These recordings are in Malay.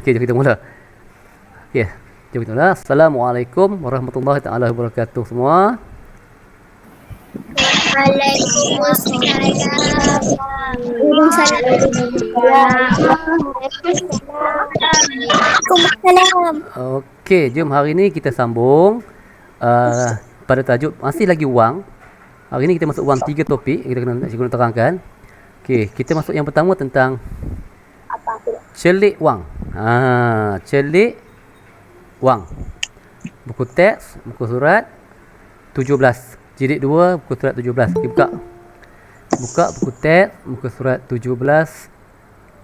Okey, jom kita mula. Okey, jom kita mula. Assalamualaikum warahmatullahi taala wabarakatuh semua. Waalaikumsalam. Okey, jom hari ni kita sambung pada tajuk masih lagi wang. Hari ni kita masuk wang 3 topik kita kena cikgu nak terangkan. Okey, kita masuk yang pertama tentang celik wang. Celik wang. Buku teks, buku surat 17. Jilid 2, buku surat 17. Okey, buka. Buka buku teks, buku surat 17.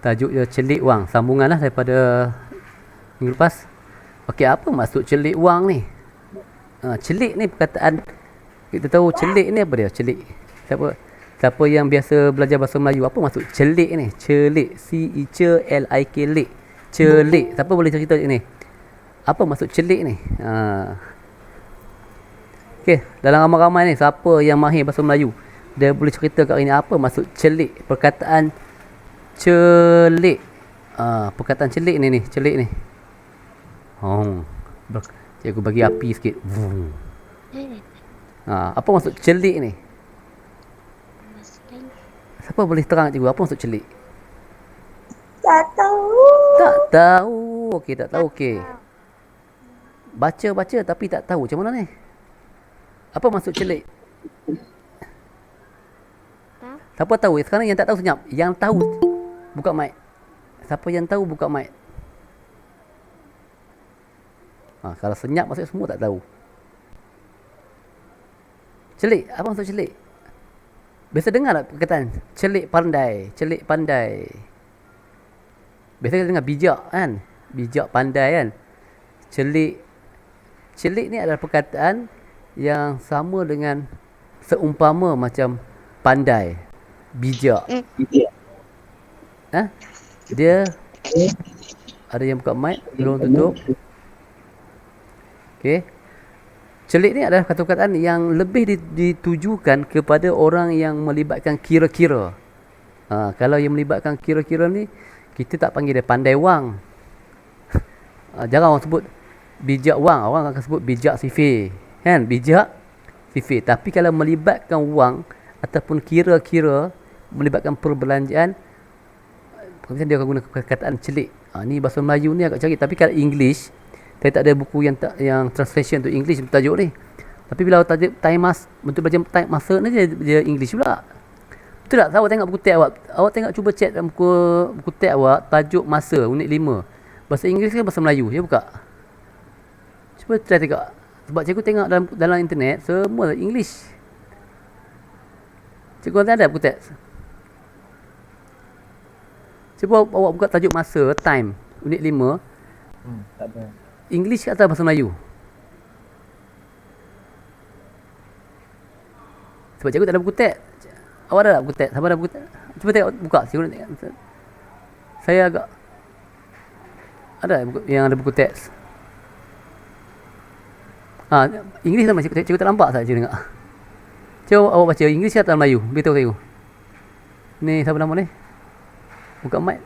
Tajuk dia celik wang. Sambunganlah daripada minggu lepas. Okey, apa maksud celik wang ni? Celik ni perkataan, kita tahu celik ni apa dia? Celik. Siapa yang biasa belajar bahasa Melayu, apa maksud celik ni? Celik, C-E-C-L-I-K, lik. Celik. Siapa boleh cerita ni? Apa maksud celik ni? Okey, dalam ramai-ramai ni siapa yang mahir bahasa Melayu? Dia boleh cerita kat ini apa maksud celik? Perkataan celik. Perkataan celik ni, celik ni. Cikgu bagi api sikit. Apa maksud celik ni? Siapa boleh terang cikgu apa maksud celik? Tak tahu. Tak tahu. Okey, tak tahu. Okey. Baca tapi tak tahu. Macam mana ni? Apa maksud celik? Siapa tahu? Sekarang yang tak tahu senyap. Yang tahu buka mic. Siapa yang tahu buka mic. Kalau senyap maksudnya semua tak tahu. Celik. Apa maksud celik? Biasa dengar tak perkataan celik pandai, celik pandai. Biasa kita dengar bijak kan? Bijak pandai kan? Celik ni adalah perkataan yang sama dengan seumpama macam pandai, bijak. Dia ada yang buka mic, belum tutup. Okey. Celik ni adalah kata-kataan yang lebih ditujukan kepada orang yang melibatkan kira-kira. Kalau yang melibatkan kira-kira ni, kita tak panggil dia pandai wang. Jarang orang sebut bijak wang. Orang akan sebut bijak sifir. Kan? Bijak sifir. Tapi kalau melibatkan wang ataupun kira-kira, melibatkan perbelanjaan, dia akan guna perkataan celik. Ni bahasa Melayu ni agak cari. Tapi kalau English, saya tak ada buku yang translation untuk English untuk tajuk ni. Tapi bila tajuk untuk belajar time masa ni dia English pula. Betul tak? Awak tengok buku teks awak. Awak tengok cuba check dalam buku teks awak tajuk masa unit 5. Bahasa Inggeris ke bahasa Melayu? Dia buka. Cuba try tengok. Sebab cikgu tengok dalam internet semua English. Cikgu ada buku teks. Cuba awak buka tajuk masa time unit 5. Tak ada. English atau bahasa Melayu? Sebab cikgu tak ada buku teks. Awak ada tak buku teks? Siapa ada buku teks? Cuba tengok, buka. Cikgu nak tengok. Saya agak ada yang ada buku teks. English sama cikgu tak nampak tak cikgu tengok. Cuba awak baca English atau Melayu? Beritahu cikgu. Ni siapa nama ni? Buka mic.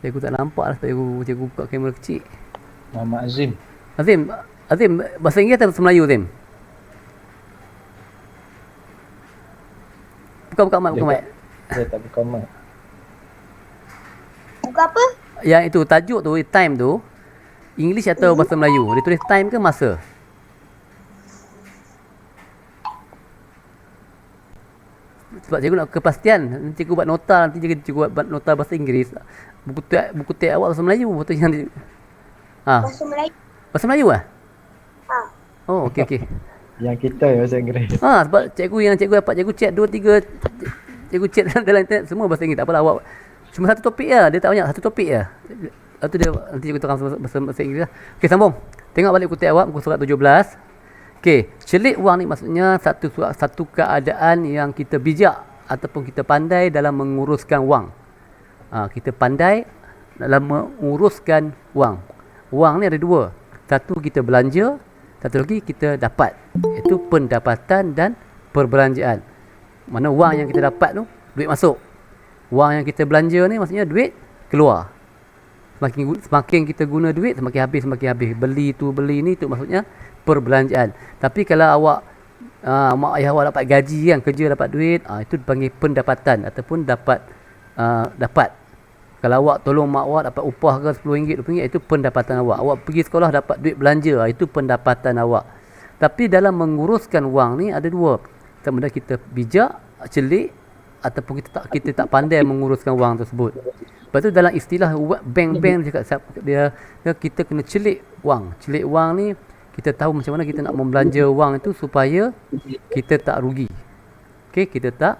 Cikgu tak nampak lah. Cikgu buka kamera kecil. Muhammad Azim. Azim, bahasa Inggeris atau bahasa Melayu, Azim? Buka mic. Dia tak buka mic. Buka apa? Yang itu, tajuk tu, time tu, English atau bahasa Melayu? Dia tulis time ke masa? Sebab cikgu nak kepastian. Nanti cikgu buat nota, cikgu buat nota bahasa Inggeris. Buku teks awak bahasa Melayu. Betul yang Bahasa Melayu. Bahasa Melayu lah? Oh, okey. Yang kita bahasa Inggeris. Sebab cikgu dapat cikgu chat 2-3 cikgu chat dalam internet semua bahasa Inggeris. Tak apalah awak. Cuma satu topik je. Dia tak banyak, satu topik je. Lepas tu dia nanti cikgu terang bahasa Inggeris lah. Okey, sambung. Tengok balik buku teks awak, buku surat 17. Okey, celik wang ni maksudnya satu keadaan yang kita bijak ataupun kita pandai dalam menguruskan wang. Kita pandai dalam menguruskan wang. Wang ni ada dua. Satu kita belanja, satu lagi kita dapat. Itu pendapatan dan perbelanjaan. Mana wang yang kita dapat tu, duit masuk. Wang yang kita belanja ni maksudnya duit keluar. Semakin kita guna duit, semakin habis. Beli tu, beli ni, tu maksudnya perbelanjaan. Tapi kalau awak, mak ayah awak dapat gaji kan, kerja dapat duit, itu dipanggil pendapatan ataupun dapat. Kalau awak tolong mak awak dapat upah ke RM10, RM20, itu pendapatan awak. Awak pergi sekolah dapat duit belanja, itu pendapatan awak. Tapi dalam menguruskan wang ni ada dua. Sama ada kita bijak, celik, ataupun kita tak pandai menguruskan wang tersebut. Lepas tu dalam istilah bank-bank dia kita kena celik wang. Celik wang ni kita tahu macam mana kita nak membelanja wang itu supaya kita tak rugi. Okey, kita tak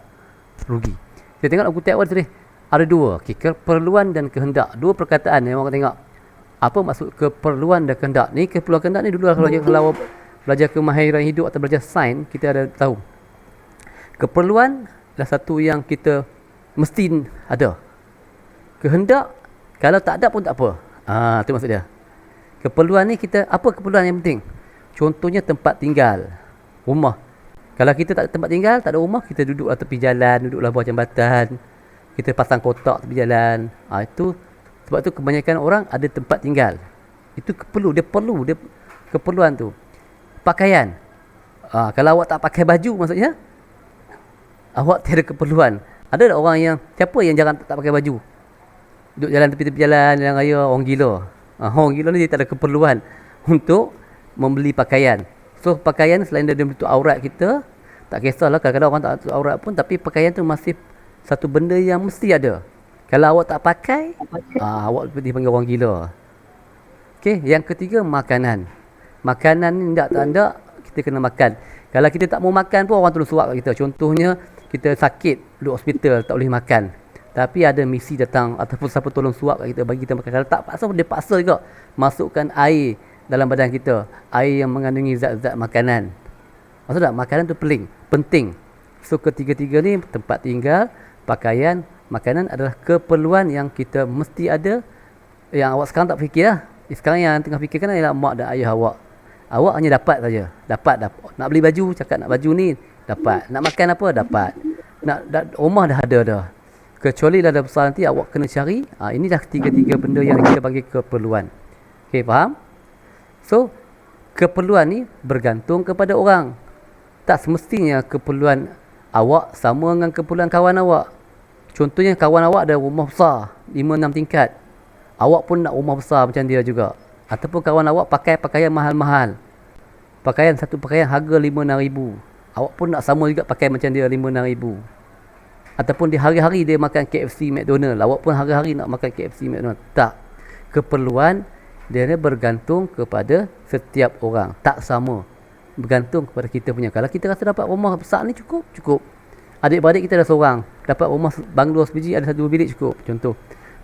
rugi. Kita tengok buku awal tadi. Ada dua, keperluan dan kehendak. Dua perkataan yang orang tengok. Apa maksud keperluan dan kehendak? Ni keperluan kehendak ni dulu kalau belajar kemahiran hidup atau belajar sains, kita ada tahu. Keperluan adalah satu yang kita mesti ada. Kehendak, kalau tak ada pun tak apa. Itu maksud dia. Keperluan ni apa keperluan yang penting? Contohnya tempat tinggal, rumah. Kalau kita tak ada tempat tinggal, tak ada rumah, kita duduklah tepi jalan, duduklah bawah jambatan. Kita pasang kotak tepi jalan. Itu sebab tu kebanyakan orang ada tempat tinggal. Itu dia perlu keperluan tu. Pakaian. Kalau awak tak pakai baju, maksudnya awak tiada keperluan. Ada tak orang yang, siapa yang jarang tak pakai baju? Duduk jalan tepi-tepi jalan raya, orang gila. Orang gila ni dia tak ada keperluan untuk membeli pakaian. So pakaian selain dia bentuk aurat kita, tak kisahlah kadang-kadang orang tak bentuk aurat pun, tapi pakaian tu masih satu benda yang mesti ada. Kalau awak tak pakai, awak dipanggil orang gila. Okey, yang ketiga makanan. Makanan ni tak ada, kita kena makan. Kalau kita tak mau makan pun orang tolong suap kat kita. Contohnya kita sakit, duduk hospital, tak boleh makan. Tapi ada misi datang ataupun siapa tolong suap kat kita, bagi kita makan. Kalau tak paksa, dia paksa juga masukkan air dalam badan kita. Air yang mengandungi zat-zat makanan. Maksud tak? Makanan tu penting. So ketiga-tiga ni, tempat tinggal, pakaian, makanan adalah keperluan yang kita mesti ada. Yang awak sekarang tak fikir lah. Sekarang yang tengah fikirkan adalah mak dan ayah awak. Awak hanya dapat saja. Dapat. Nak beli baju, cakap nak baju ni, dapat. Nak makan apa, dapat. Rumah dah ada dah. Kecuali dah ada besar nanti, awak kena cari. Inilah tiga-tiga benda yang kita panggil keperluan. Okey, faham? So, keperluan ni bergantung kepada orang. Tak semestinya keperluan awak sama dengan keperluan kawan awak. Contohnya kawan awak ada rumah besar, 5-6 tingkat. Awak pun nak rumah besar macam dia juga. Ataupun kawan awak pakai pakaian mahal-mahal. Satu pakaian harga RM5,000-6,000. Awak pun nak sama juga pakai macam dia, RM5,000-6,000. Ataupun di hari-hari dia makan KFC, McDonald. Awak pun hari-hari nak makan KFC, McDonald. Tak. Keperluan dia bergantung kepada setiap orang. Tak sama. Bergantung kepada kita punya. Kalau kita rasa dapat rumah besar ni cukup. Adik-beradik kita ada seorang. Dapat rumah banglo sebiji, ada 1 bilik cukup. Contoh.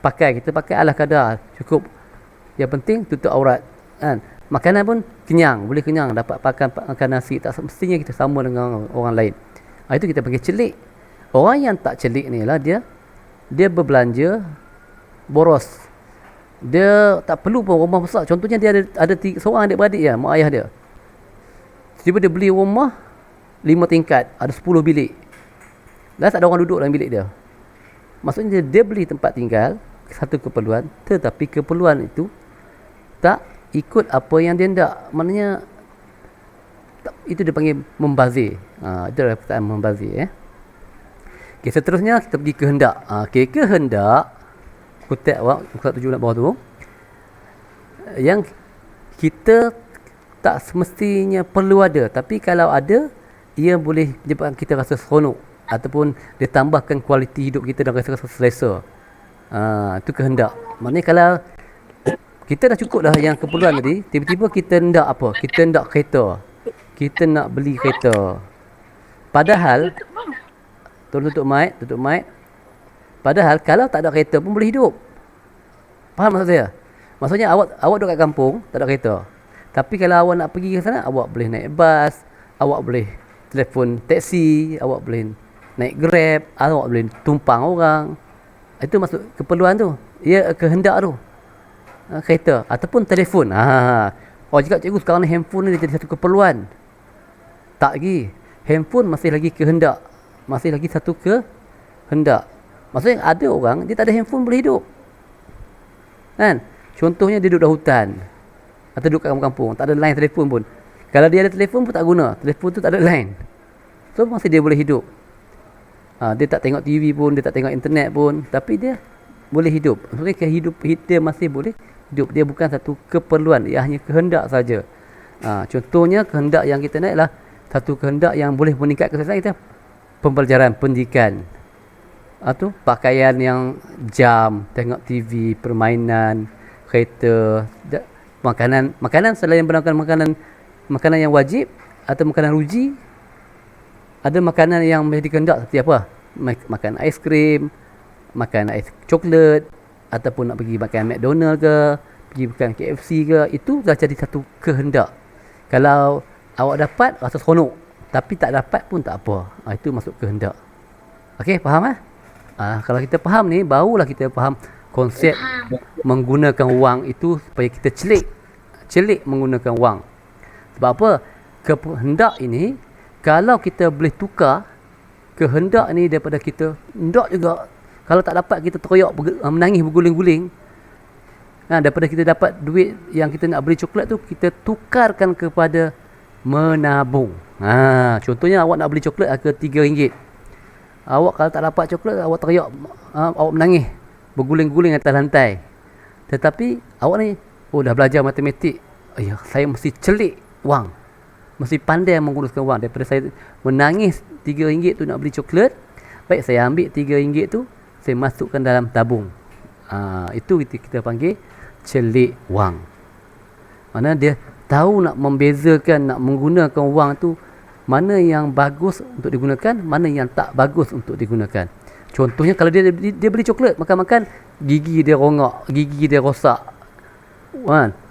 Kita pakai ala kadar. Cukup. Yang penting tutup aurat. Kan? Makanan pun kenyang. Boleh kenyang. Dapat makan nasi. Tak semestinya kita sama dengan orang lain. Itu kita panggil celik. Orang yang tak celik ni lah dia berbelanja boros. Dia tak perlu pun rumah besar. Contohnya dia ada seorang adik-beradik je, mak ayah dia. Tiba dia beli rumah 5 tingkat, ada 10 bilik. Dah tak ada orang duduk dalam bilik dia. Maksudnya dia beli tempat tinggal, satu keperluan, tetapi keperluan itu tak ikut apa yang dia nak. Maknanya itu dia panggil membazir. Itu adalah perkataan membazir. Okay, seterusnya kita pergi kehendak. Kehendak kutip awak muka 7 nak bawah tu, yang kita tak semestinya perlu ada, tapi kalau ada, ia boleh menyebabkan kita rasa seronok ataupun dia tambahkan kualiti hidup kita dan rasa selesa. Itu kehendak. Maknanya kalau kita dah cukup dah yang keperluan tadi, tiba-tiba kita hendak apa? Kita hendak kereta. Kita nak beli kereta. Padahal tolong tutup mic. Padahal kalau tak ada kereta pun boleh hidup. Faham maksud saya? Maksudnya awak duduk kat kampung, tak ada kereta. Tapi kalau awak nak pergi ke sana, awak boleh naik bas, awak boleh telefon taksi, awak boleh naik Grab, awak boleh tumpang orang. Itu maksud keperluan tu. Ia kehendak tu. Kereta ataupun telefon. Orang cakap, cikgu sekarang ni handphone ni jadi satu keperluan. Tak lagi. Handphone masih lagi kehendak. Masih lagi satu kehendak. Maksudnya ada orang dia tak ada handphone boleh hidup. Kan? Contohnya dia duduk dalam hutan atau duduk kat kampung-kampung, tak ada line telefon pun. Kalau dia ada telefon pun tak guna, telefon tu tak ada line. So masih dia boleh hidup. Dia tak tengok TV pun, dia tak tengok internet pun, tapi dia boleh hidup. Maksudnya dia masih boleh hidup. Dia bukan satu keperluan, ia hanya kehendak saja. Contohnya kehendak yang kita naik adalah satu kehendak yang boleh meningkat kesihatan kita. Pembelajaran, pendidikan. Tu pakaian yang jam, tengok TV, permainan, kereta, makanan selain makanan yang wajib atau makanan ruji. Ada makanan yang menjadi kehendak seperti apa? Makan aiskrim, makan ais coklat, ataupun nak pergi makan McDonald ke, pergi makan KFC ke, itu dah jadi satu kehendak. Kalau awak dapat, rasa seronok. Tapi tak dapat pun tak apa. Itu masuk kehendak. Okey, faham kalau kita faham ni, barulah kita faham konsep menggunakan wang itu supaya kita celik menggunakan wang. Sebab apa? Kehendak ini, kalau kita boleh tukar kehendak ni daripada kita hendak juga, kalau tak dapat kita teroyak menangis berguling-guling, daripada kita dapat duit yang kita nak beli coklat tu, kita tukarkan kepada menabung. Contohnya awak nak beli coklat harga RM3. Awak kalau tak dapat coklat, awak teriak, awak menangis berguling-guling atas lantai. Tetapi awak ni dah belajar matematik, saya mesti celik wang, mesti pandai menguruskan wang. Daripada saya menangis RM3 tu nak beli coklat, baik saya ambil RM3 tu, saya masukkan dalam tabung. Itu kita panggil celik wang. Mana dia tahu nak membezakan, nak menggunakan wang tu, mana yang bagus untuk digunakan, mana yang tak bagus untuk digunakan. Contohnya kalau dia beli coklat, makan-makan gigi dia rongak, gigi dia rosak,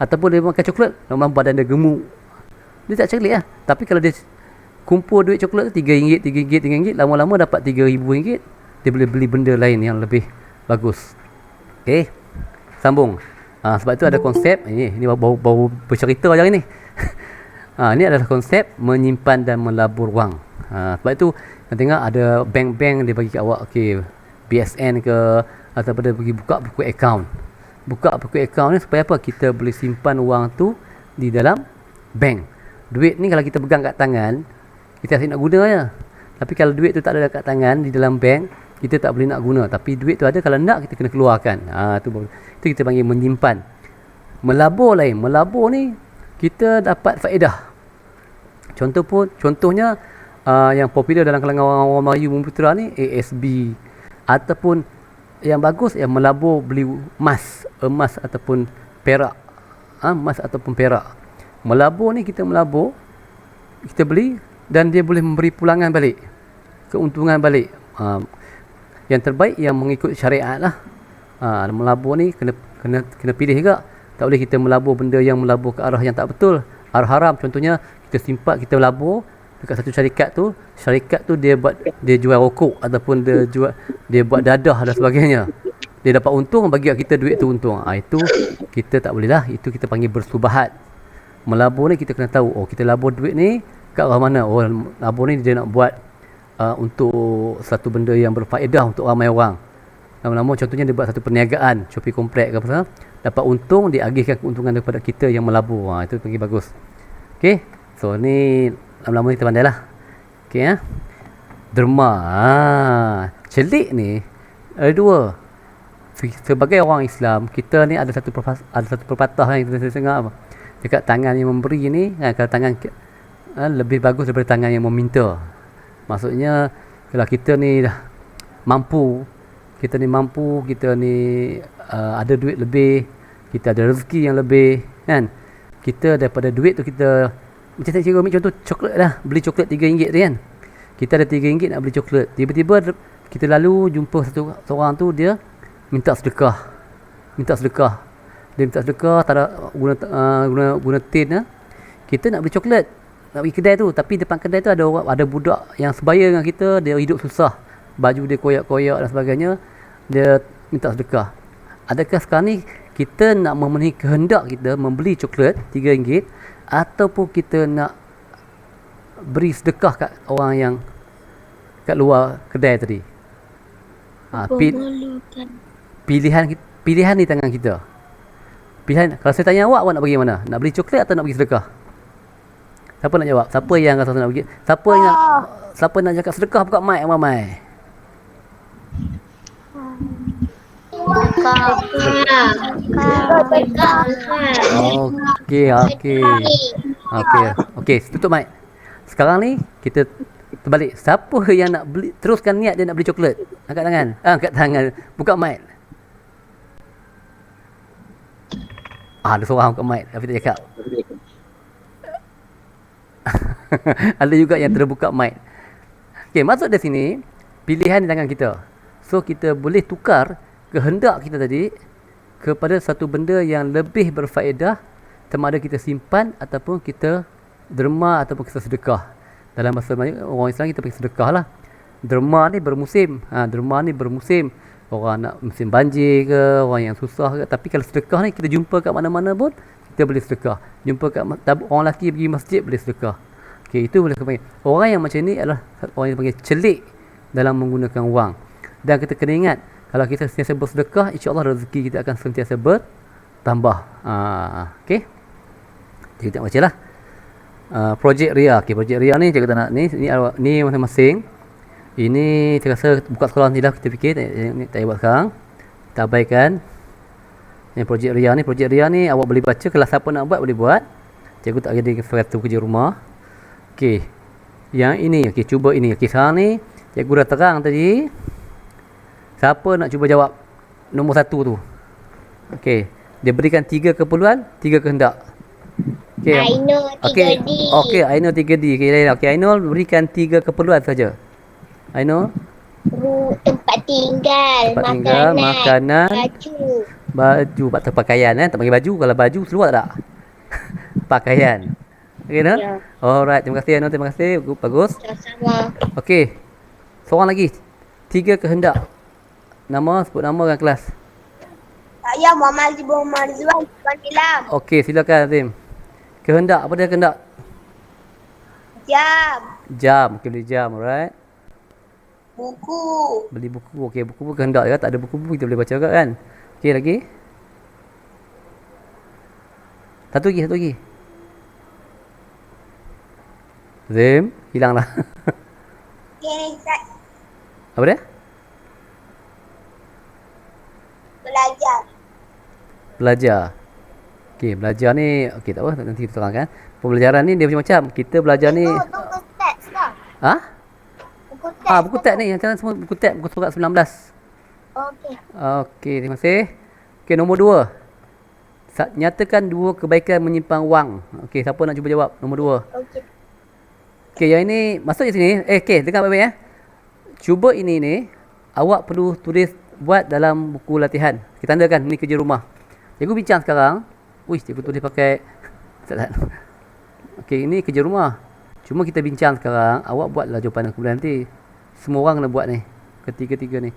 ataupun dia makan coklat, lama-lama badan dia gemuk, dia tak celik lah. Tapi kalau dia kumpul duit coklat tu RM3, lama-lama dapat RM3,000, dia boleh beli benda lain yang lebih bagus. Okay, sambung. Sebab itu ada konsep ini baru bercerita je hari ni. Ini adalah konsep menyimpan dan melabur wang. Sebab itu kita tengok ada bank-bank dia bagi kat awak, BSN ke, ataupun dia pergi buka buku account. Buka buku account ni supaya apa? Kita boleh simpan wang tu di dalam bank. Duit ni kalau kita pegang kat tangan, kita asyik nak guna je. Tapi kalau duit tu tak ada kat tangan di dalam bank, kita tak boleh nak guna. Tapi duit tu ada, kalau nak kita kena keluarkan. Itu kita panggil menyimpan. Melabur lain. Melabur ni kita dapat faedah. Contohnya yang popular dalam kalangan orang-orang Melayu Bumi Putera ni, ASB, ataupun yang bagus yang melabur beli emas ataupun perak. Emas ataupun perak. Melabur ni kita beli dan dia boleh memberi pulangan balik, keuntungan balik. Yang terbaik yang mengikut syariat lah. Melabur ni kena pilih juga. Tak boleh kita melabur benda yang melabur ke arah yang tak betul, arah haram. Contohnya kita labur dekat satu syarikat tu dia jual rokok, ataupun dia buat dadah dan sebagainya. Dia dapat untung, bagi kita duit tu untung. Itu kita tak boleh lah. Itu kita panggil bersubahat. Melabur ni kita kena tahu, kita labur duit ni kat arah mana. Labur ni dia nak buat untuk satu benda yang berfaedah untuk ramai orang. Lama-lama contohnya dia buat satu perniagaan, shopping komplek ke apa, dapat untung, dia agihkan keuntungan daripada kita yang melabur. Itu panggil bagus. Okay, so ni lama-lama kita pandai lah. Okay, derma. Celik ni ada dua. Sebagai orang Islam, kita ni ada satu pepatah yang kita dengar, dekat tangan yang memberi ni, kalau tangan lebih bagus daripada tangan yang meminta. Maksudnya kalau kita ni dah mampu, kita ni ada duit lebih, kita ada rezeki yang lebih, kan, kita daripada duit tu kita, macam saya cikgu ambil contoh coklat lah, beli coklat RM3 tu kan, kita ada RM3 nak beli coklat, tiba-tiba kita lalu jumpa seorang tu, dia minta sedekah, tak ada guna tin lah. Kita nak beli coklat, nak pergi kedai tu, tapi depan kedai tu ada budak yang sebaya dengan kita, dia hidup susah, baju dia koyak-koyak dan sebagainya, dia minta sedekah. Adakah sekarang ni kita nak memenuhi kehendak kita membeli coklat RM3, ataupun kita nak beri sedekah kat orang yang kat luar kedai tadi? Pilihan di tangan kita. Pilihan, kalau saya tanya awak nak pergi mana? Nak beli coklat atau nak pergi sedekah? Siapa nak jawab? Siapa yang rasa nak pergi? Siapa nak cakap sedekah buka mic ramai? Okey, tutup mic. Sekarang ni kita terbalik. Siapa yang nak beli, teruskan niat dia nak beli coklat? Angkat tangan. Angkat tangan. Buka mic. Ada seorang buka mic tapi tak cakap. Ada juga yang terbuka mic. Okey, maksud dari sini pilihan di tangan kita. So kita boleh tukar kehendak kita tadi kepada satu benda yang lebih berfaedah, sama ada kita simpan ataupun kita derma ataupun kita sedekah. Dalam bahasa Melayu orang Islam kita panggil sedekah lah. Derma ni bermusim. Derma ni bermusim. Orang nak musim banjir ke, orang yang susah ke. Tapi kalau sedekah ni kita jumpa kat mana-mana pun kita boleh sedekah. Jumpa kat orang lelaki pergi masjid boleh sedekah. Okey, itu boleh kita panggil. Orang yang macam ni adalah orang yang panggil celik dalam menggunakan wang. Dan kita kena ingat, kalau kita sentiasa bersedekah, insya-Allah rezeki kita akan sentiasa bertambah. Okey. Jadi kita bacalah. Projek Ria. Okey, projek Ria ni kita nak ni masing-masing. Ini saya rasa buka sekolah ni lah kita fikir tak payah buat sekarang. Kita abaikan. Ini projek Ria ni awak boleh baca, kalau siapa nak buat boleh buat. Cikgu tak ada satu kerja rumah. Okey. Yang ini, okey, cuba ini. Okey, sekarang ni cikgu dah terang tadi. Siapa nak cuba jawab nombor 1 tu? Okey, dia berikan 3 keperluan, 3 kehendak. Okey. Ainul 3D. Okey, Ainul 3D. Okey, Ainul berikan 3 keperluan saja. Ainul? Tempat tinggal, makanan, baju, patut pakaian tak panggil baju. Kalau baju seluar tak? Pakaian. Okey dah? Ya. Alright, terima kasih Ainul, terima kasih. Bagus. Sama-sama. Okey. Seorang lagi. 3 kehendak. Nama, sebut nama dan kelas. Saya Muhammad Rizwan Ilham. Okey, silakan Azim. Kehendak, apa dia kehendak? Jam. Okey, beli jam, alright. Buku. Beli buku. Okey, buku pun kehendak juga. Tak ada buku-buku kita boleh baca juga kan? Okey, lagi. Satu lagi. Zim, hilanglah. Okay, Apa dia? Belajar. Okey, belajar ni okey tak apa, nanti kita terangkan. Pembelajaran ni dia macam-macam. Kita belajar ni Buku teks lah. Buku teks ni yang semua buku teks, buku surat 19. Okey, terima kasih. Okey, nombor 2. Nyatakan 2 kebaikan menyimpan wang. Okey, siapa nak cuba jawab? Nombor 2. Okey, yang ini masuk di sini. Okey, dengar baik-baik ya. Cuba ini ni awak perlu tulis buat dalam buku latihan. Kita tandakan ni kerja rumah. Cikgu bincang sekarang. Cikgu tulis pakai okey, ini kerja rumah. Cuma kita bincang sekarang, awak buatlah jawapan kemudian nanti. Semua orang kena buat ni. Ketiga-tiga ni.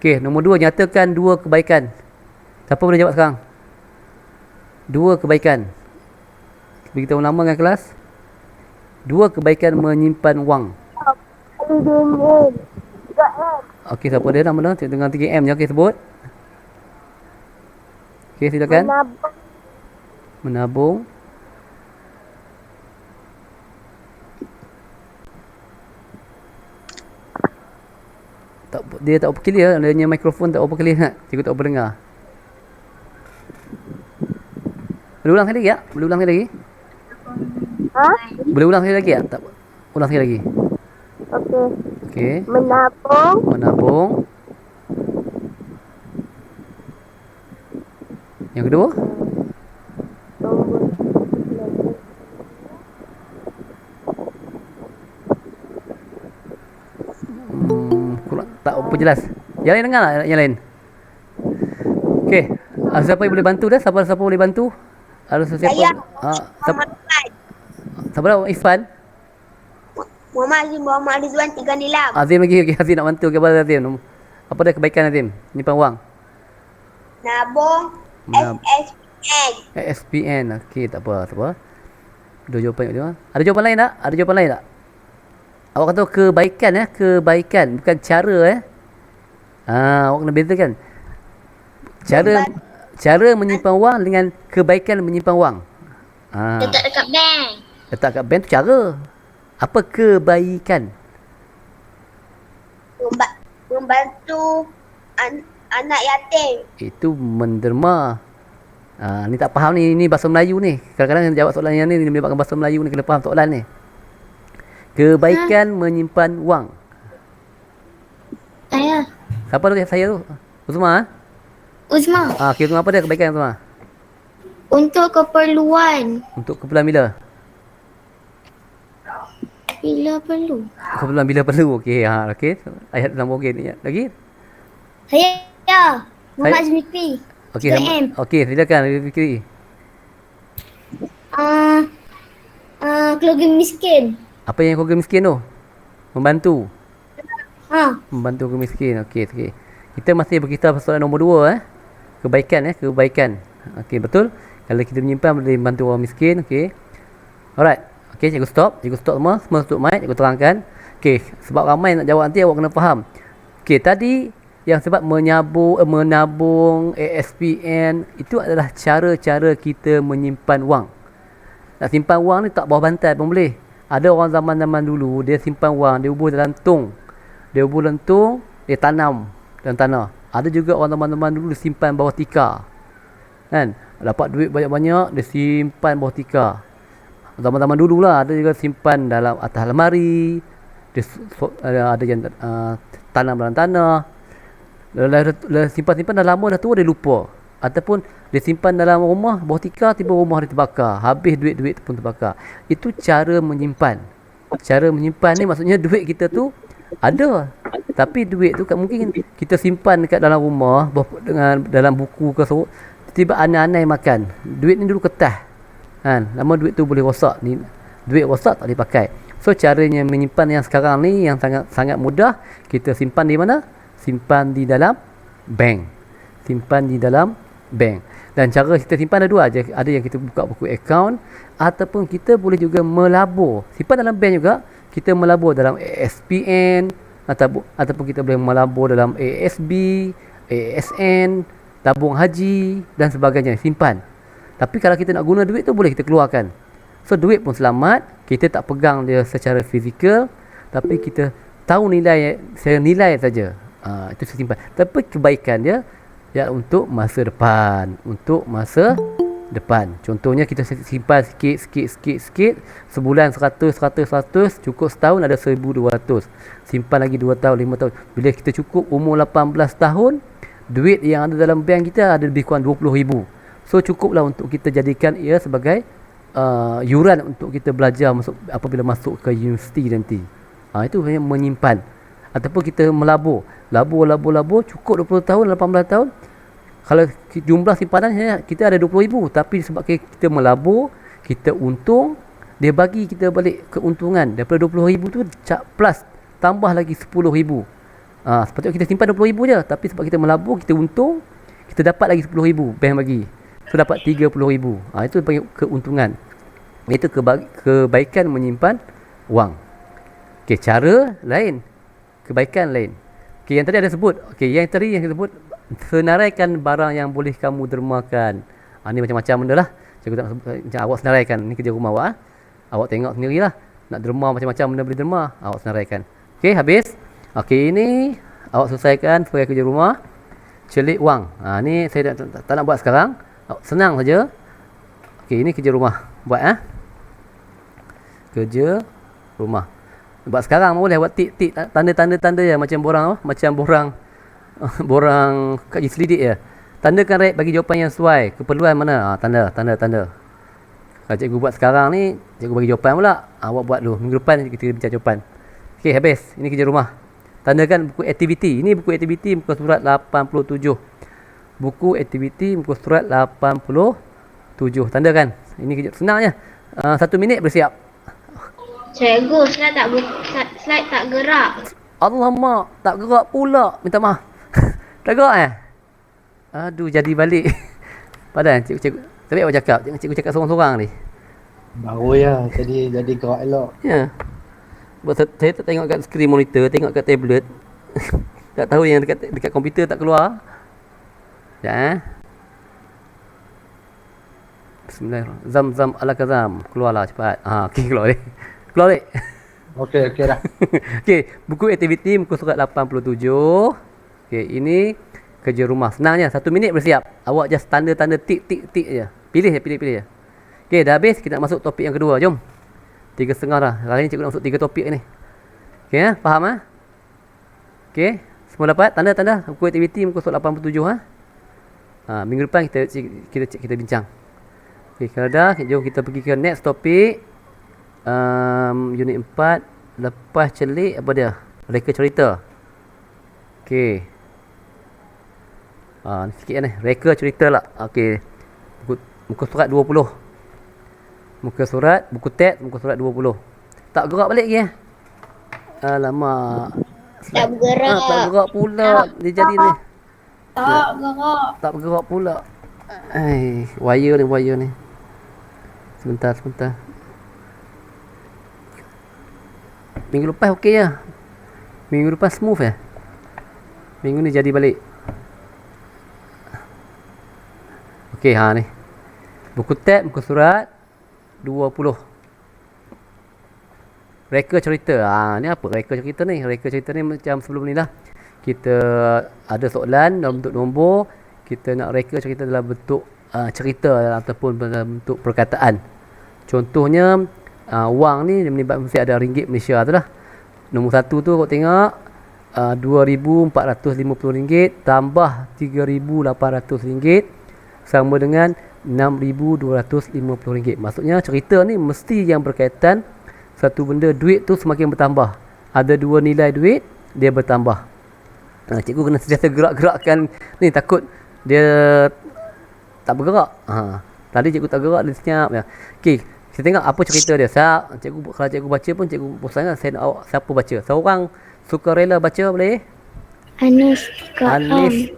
Okey, nombor 2, nyatakan 2 kebaikan. Siapa boleh jawab sekarang? 2 kebaikan. Beritahu nama dengan kelas. 2 kebaikan menyimpan wang. Okey, siapa dia nama dia? Dengan 3M je. Okey, sebut. Okey, silakan. Menabung. Dia tak apa clear. Dia punya mikrofon tak apa clear nak. Cikgu tak apa dengar. Boleh ulang sekali lagi tak? Boleh ulang sekali lagi? Boleh ulang sekali lagi tak? Tak. Ulang sekali lagi. Okey. Menabung. Yang kedua? Kurang tak apa jelas. Yang lain dengar tak? Yang lain. Okey. Siapa yang boleh bantu dah? Siapa boleh bantu? Ada siapa? Siapa dah? Ifan. Muhammad Rizwan Ilham. Azim lagi. Okey, Azim nak bantu ke apa Azim? Apa dah kebaikan Azim? Nyimpan wang. Nabung. SPN. Okey, tak apa. Dua jawapan dia. Ada jawapan lain tak? Awak kata kebaikan bukan cara Awak kena bezakan. Cara cara menyimpan wang dengan kebaikan menyimpan wang. Letak dekat bank. Letak kat bank tu cara. Apa kebaikan? Membantu anak yatim. Itu menderma. Ni tak faham ni bahasa Melayu ni. Kadang-kadang jawab soalan yang ni melibatkan bahasa Melayu ni, kena faham soalan ni. Kebaikan menyimpan wang. Saya. Siapa tu? Saya tu. Uzma. Uzma. Okay, Uzma, apa dia kebaikan Uzma? Untuk keperluan. Untuk keperluan bila? Bila perlu. Keperluan bila perlu. Okey, okey. Ayat dalam okey ni. Lagi? Saya. Muhammad Zulfi. Okey, KM. okey, silakan fikir. Keluarga miskin. Apa yang keluarga miskin tu? Membantu. Membantu keluarga miskin. Okey, okey. Kita masih berkisar soalan nombor 2 Kebaikan kebaikan. Okey, betul. Kalau kita menyimpan boleh bantu orang miskin, okey. Alright. Okey, cikgu stop semua tutup mic, cikgu terangkan. Okey, sebab ramai nak jawab nanti awak kena faham. Okey, tadi yang sebab menabung ASPN itu adalah cara-cara kita menyimpan wang. Nak simpan wang ni tak bawah bantal pun boleh. Ada orang zaman-zaman dulu dia simpan wang, dia ubur dalam tong. Dia tanam dalam tanah. Ada juga orang zaman-zaman dulu dia simpan bawah tikar. Kan? Dapat duit banyak-banyak dia simpan bawah tikar. Zaman-zaman dululah ada juga simpan dalam atas almari. Dia ada yang tanam dalam tanah. Simpan-simpan dah lama dah tua dia lupa. Ataupun dia simpan dalam rumah bawah tikar, tiba rumah dia terbakar, habis duit-duit pun terbakar. Itu cara menyimpan. Cara menyimpan ni maksudnya duit kita tu ada, tapi duit tu mungkin kita simpan dekat dalam rumah dengan dalam buku ke so, tiba anak-anak makan. Duit ni dulu ketah kan, lama duit tu boleh rosak. Ni duit rosak tak boleh pakai. So caranya menyimpan yang sekarang ni yang sangat mudah. Kita simpan di mana? Simpan di dalam bank. Simpan di dalam bank. Dan cara kita simpan ada dua aja. Ada yang kita buka buku akaun, ataupun kita boleh juga melabur. Simpan dalam bank juga. Kita melabur dalam ASPN, ataupun kita boleh melabur dalam ASB, ASN, tabung haji dan sebagainya. Simpan. Tapi kalau kita nak guna duit tu boleh kita keluarkan. So duit pun selamat. Kita tak pegang dia secara fizikal, tapi kita tahu nilai, saya nilai saja. Itu saya simpan. Tapi kebaikan dia ya untuk masa depan. Untuk masa depan. Contohnya kita simpan sikit. Sebulan 100, cukup setahun ada 1,200. Simpan lagi 2 tahun, 5 tahun. Bila kita cukup umur 18 tahun, duit yang ada dalam bank kita ada lebih kurang 20,000. So cukuplah untuk kita jadikan ia sebagai yuran untuk kita belajar apabila masuk ke universiti nanti. Itu menyimpan. Ataupun kita melabur cukup 20 tahun, 18 tahun. Kalau jumlah simpanan kita ada 20,000, tapi sebab kita melabur, kita untung, dia bagi kita balik keuntungan daripada 20,000 tu plus tambah lagi 10,000. Sepatutnya kita simpan 20,000 je, tapi sebab kita melabur, kita untung, kita dapat lagi 10,000 bank bagi. So dapat 30,000. Itu panggil keuntungan. Itu kebaikan menyimpan wang. Okey, cara lain, kebaikan lain. Okey, yang tadi ada sebut. Okey, yang tadi yang sebut senaraikan barang yang boleh kamu dermakan. Ni macam-macam benda lah. Cikgu tak sebut macam awak senaraikan. Ni kerja rumah awak. Awak tengok sendirilah. Nak derma macam-macam benda boleh derma. Awak senaraikan. Okey, habis. Okey, ini awak selesaikan sebagai kerja rumah. Celik wang. Ni saya tak nak buat sekarang. Senang saja. Okey, ini kerja rumah. Buat kerja rumah. Buat sekarang boleh buat tik-tik tanda je macam borang kaji selidik je. Tandakan right bagi jawapan yang sesuai. Keperluan mana? Tanda. Kalau cikgu buat sekarang ni, cikgu bagi jawapan pula. Awak buat dulu. Minggu depan kita bincang jawapan. Okey, habis. Ini kerja rumah. Tandakan buku aktiviti. Ini buku aktiviti muka surat 87. Buku aktiviti muka surat 87. Tandakan. Ini kerja senangnya. 1 minit bersiap. Cikgu, slide tak gerak. Alamak, tak gerak pula. Minta maaf. Tak gerak Aduh, jadi balik. Padahal cikgu tapi awak cakap, jangan cikgu cakap seorang-seorang ni. Baru ya, tadi jadi gerak elok. Ya. Saya tak tengok kat skrin monitor, tengok kat tablet. Tak tahu yang dekat komputer tak keluar. Ya. Bismillahirrahmanirrahim. Zam-zam ala kazam. Keluarlah cepat. Okey, keluar ni. Keluar ni. Okey dah. Okey, buku aktiviti muka surat 87. Okey, ini kerja rumah. Senang je. 1 minit bersiap. Awak just tanda-tanda tik je. Pilih je. Okey, dah habis. Kita nak masuk topik yang kedua. Jom. 3.30 dah. Hari ni cikgu nak masuk 3 topik ni. Okey, faham ah? Okey, semua dapat tanda-tanda buku aktiviti muka surat 87 minggu depan kita bincang. Okey, kalau dah, jom kita pergi ke next topik. Unit 4, lepas celik apa dia? Reka cerita. Okey. Ni sikit ni, reka cerita lah. Okey. Muka surat 20. Muka surat, buku teks muka surat 20. Tak gerak balik lagi Alamak. Tak bergerak. Tak bergerak pula. Dia jadi ni. Tak bergerak. Tak bergerak pula. Wire ni. Sebentar. Minggu lepas okey je. Minggu lepas smooth ya. Minggu ni jadi balik. Okey, ni. Buku teks muka surat 20. Reka cerita. Ni apa reka cerita ni? Reka cerita ni macam sebelum ni lah. Kita ada soalan dalam bentuk nombor. Kita nak reka cerita dalam bentuk cerita ataupun dalam bentuk perkataan. Contohnya, wang ni mesti ada ringgit Malaysia tu lah. Nombor 1 tu kau tengok, RM2,450 tambah RM3,800 sama dengan RM6,250. Maksudnya cerita ni mesti yang berkaitan satu benda, duit tu semakin bertambah. Ada 2 nilai duit, dia bertambah. Cikgu kena sentiasa gerak-gerakkan ni, takut dia tak bergerak. Tadi cikgu tak gerak, dia senyap ya. Okey, kita tengok apa cerita dia. Kalau cikgu baca pun cikgu bosan kan, saya nak awak siapa baca. Seorang sukarela baca boleh? Anis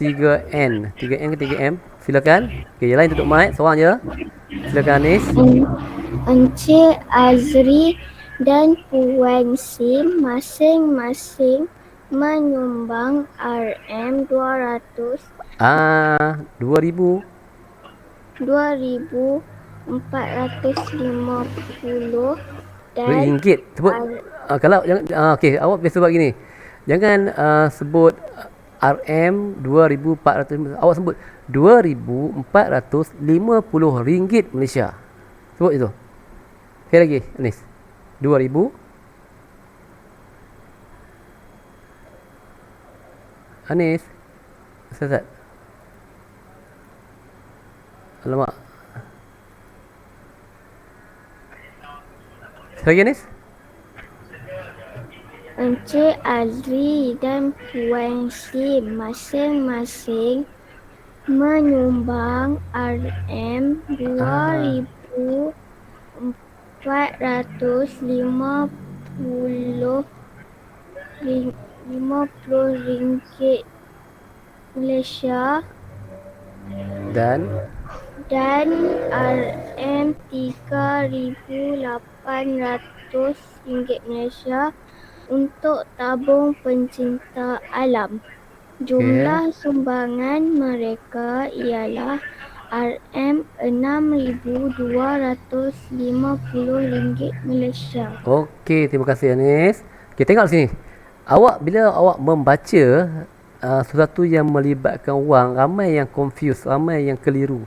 3N. 3N ke 3M? Silakan. Okey, yang lain tutup mic, seorang je. Silakan Anis. Encik Azri dan Puan Sim masing-masing menyumbang RM200 2,000 2,450 dan ringgit. Sebut kalau jangan okey, awak biasa buat gini. Jangan sebut RM 2,400. Awak sebut RM2,450 Malaysia. Sebut itu. Sekali lagi, Anis. 2,000 Anis. Ustaz. Alamak. Lagi Anis? Encik Azri dan Puan Sim masing-masing menyumbang RM2,450 Malaysia Dan RM3,800 Malaysia untuk tabung pencinta alam. Jumlah sumbangan mereka ialah RM6,250 Malaysia. okey, terima kasih Anis. Okey, tengok sini. Bila awak membaca sesuatu yang melibatkan wang, ramai yang confuse, ramai yang keliru.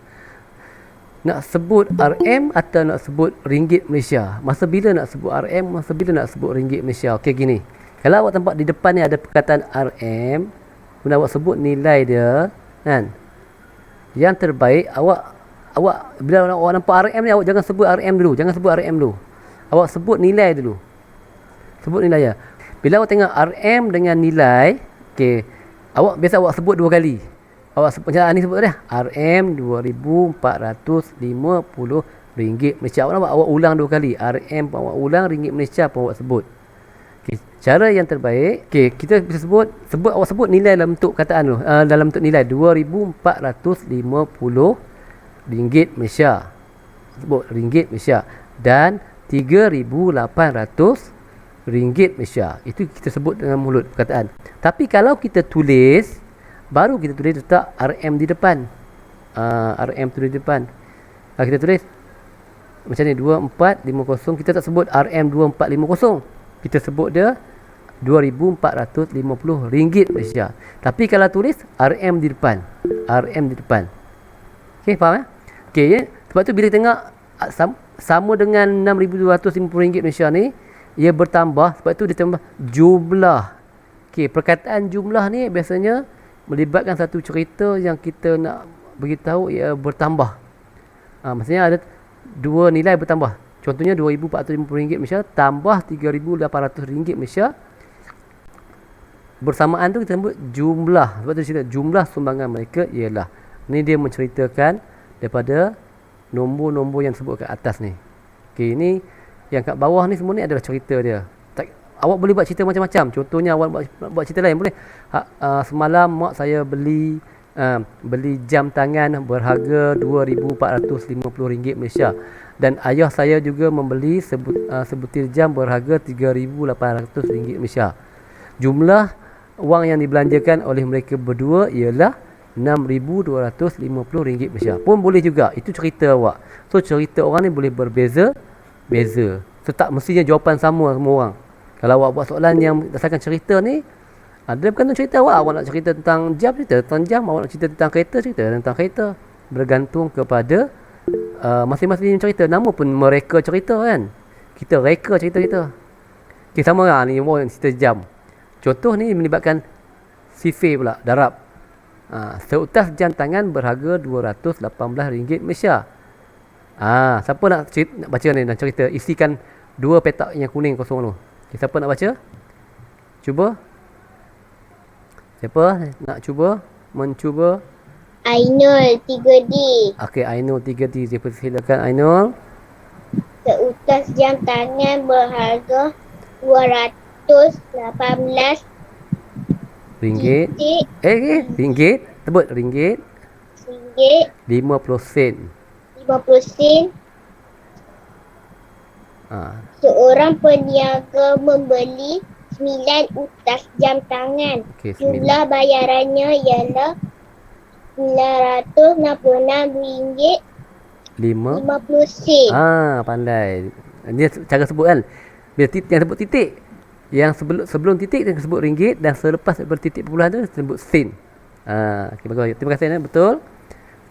Nak sebut RM atau nak sebut ringgit Malaysia? Masa bila nak sebut RM, masa bila nak sebut ringgit Malaysia? Okey, gini. Kalau awak nampak di depan ni ada perkataan RM, kemudian awak sebut nilai dia, kan? Yang terbaik awak bila awak nampak RM ni, awak jangan sebut RM dulu, awak sebut nilai dulu. Sebut nilai ya. Bila awak tengok RM dengan nilai, okey, biasa awak sebut 2 kali. Awak sebut macam ni, sebut dah RM 2,450 ringgit Malaysia. Awak nampak, awak ulang 2 kali. RM pun awak ulang, ringgit Malaysia pun awak sebut. Okay. Cara yang terbaik, kita bisa sebut awak sebut nilai dalam bentuk kataan tu, dalam bentuk nilai 2,450 ringgit Malaysia. Sebut ringgit Malaysia dan 3,800 ringgit Malaysia. Itu kita sebut dengan mulut perkataan. Tapi kalau kita tulis, baru kita tulis letak RM di depan. RM tu di depan. Kalau kita tulis Macam ni 2450, kita tak sebut RM2450. Kita sebut dia RM2,450 Malaysia. Tapi kalau tulis RM di depan. RM di depan. Okey, faham ya? Okey ya. Sebab tu bila tengok sama dengan RM6,250 Malaysia ni, ia bertambah, sebab tu dia tambah jumlah. Okey, perkataan jumlah ni biasanya melibatkan satu cerita yang kita nak beritahu ia bertambah. Maksudnya ada dua nilai bertambah. Contohnya RM2,450 Malaysia tambah RM3,800 Malaysia. Bersamaan tu kita sebut jumlah. Sebab tu cerita jumlah sumbangan mereka ialah. Ni dia menceritakan daripada nombor-nombor yang disebut kat atas ni. Okey, ni yang kat bawah ni semua ni adalah cerita dia. Awak boleh buat cerita macam-macam. Contohnya awak buat cerita lain boleh. Semalam mak saya beli jam tangan berharga RM2,450 Malaysia, dan ayah saya juga membeli sebutir jam berharga RM3,800 Malaysia. Jumlah wang yang dibelanjakan oleh mereka berdua ialah RM6,250 Malaysia. Pun boleh juga. Itu cerita awak. So cerita orang ni boleh berbeza-beza. So tak mestinya jawapan sama semua orang. Kalau awak buat soalan yang berdasarkan cerita ni, ada bukan cerita awak. Awak nak cerita tentang jam, cerita tentang jam. Awak nak cerita tentang kereta, cerita tentang kereta. Bergantung kepada masing-masing cerita. Nama pun mereka cerita kan. Kita reka cerita kita. Okay, sama lah ni orang cerita jam. Contoh ni melibatkan sifir pula, darab. Seutas jam tangan berharga RM218 Malaysia. Siapa nak baca ni, nak cerita? Isikan dua petak yang kuning kosong tu. Okay, siapa nak baca? Cuba. Siapa nak cuba? Mencuba? Ainul 3D. Okey, Ainul 3D. Silakan Ainul. Seutas jam tangan berharga RM218 Ringgit. Ringgit. Sebut ringgit. RM50 50 sen. Seorang peniaga membeli 9 utas jam tangan. Okey, Jumlah bayarannya ialah RM966 50 sen. Pandai. Dia cara sebut kan. Bila yang sebut titik, yang sebelum titik dia sebut ringgit, dan selepas bertitik perpuluhan tu sebut sen. Okey, bagus. Terima kasih betul.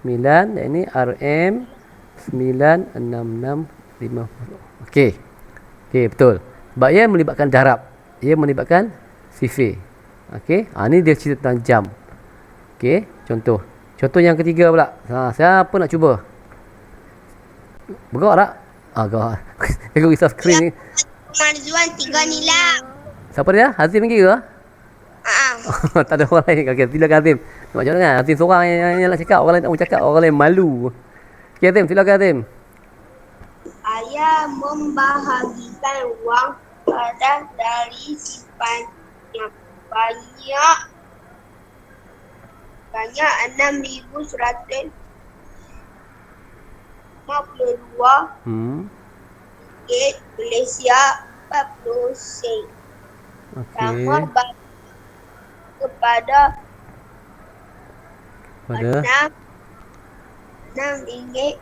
9 dan ini RM 96650. Okey. Okey, betul. Sebab ia melibatkan darab. Ia melibatkan sifir. Okey. Ni dia cerita tentang jam. Okey, contoh. Contoh yang ketiga pula. Siapa nak cuba? Bergerak tak? Gerak. Tengok risau skrin ni. Marzuan 3 nilai. Siapa dia? Hazim lagi ke? Tak ada orang lain. Okey, silakan Hazim. Macam mana kan? Hazim seorang yang nak cakap. Orang lain tak mau cakap. Orang lain malu. Okey Hazim, silakan Hazim. Ayah membahagikan wang pada dari simpannya banyak 6,152 ringgit Malaysia 40 sen. Sama kepada RM6